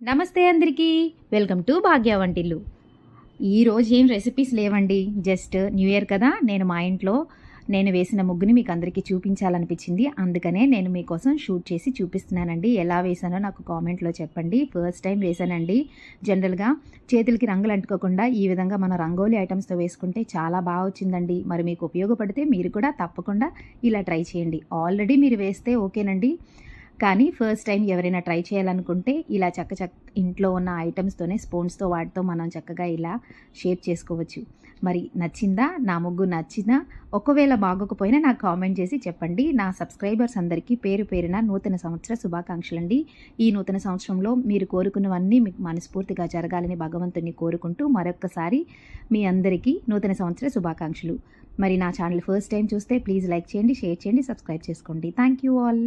నమస్తే అందరికీ, welcome to భాగ్య వంటిల్లు. ఈరోజు ఏం రెసిపీస్ లేవండి, జస్ట్ న్యూ ఇయర్ కదా. నేను మా ఇంట్లో నేను వేసిన ముగ్గుని మీకు అందరికీ చూపించాలనిపించింది. అందుకనే నేను మీకోసం షూట్ చేసి చూపిస్తున్నానండి. ఎలా వేసానో నాకు కామెంట్లో చెప్పండి. ఫస్ట్ టైం వేసానండి. జనరల్గా చేతులకి రంగులు అంటుకోకుండా ఈ విధంగా మన రంగోలీ ఐటమ్స్తో వేసుకుంటే చాలా బాగా వచ్చిందండి. మరి మీకు ఉపయోగపడితే మీరు కూడా తప్పకుండా ఇలా ట్రై చేయండి. ఆల్రెడీ మీరు వేస్తే ఓకేనండి, కానీ ఫస్ట్ టైం ఎవరైనా ట్రై చేయాలనుకుంటే ఇలా ఇంట్లో ఉన్న ఐటమ్స్తోనే స్పూన్స్తో వాటితో మనం చక్కగా ఇలా షేప్ చేసుకోవచ్చు. మరి నచ్చిందా? నా ముగ్గు నచ్చిందా? ఒకవేళ బాగోకపోయినా నాకు కామెంట్ చేసి చెప్పండి. నా సబ్స్క్రైబర్స్ అందరికీ పేరు పేరున నూతన సంవత్సర శుభాకాంక్షలండి. ఈ నూతన సంవత్సరంలో మీరు కోరుకున్నవన్నీ మీకు మనస్ఫూర్తిగా జరగాలని భగవంతుని కోరుకుంటూ మరొక్కసారి మీ అందరికీ నూతన సంవత్సర శుభాకాంక్షలు. మరి నా ఛానల్ ఫస్ట్ టైం చూస్తే ప్లీజ్ లైక్ చేయండి, షేర్ చేయండి, సబ్స్క్రైబ్ చేసుకోండి. Thank you all.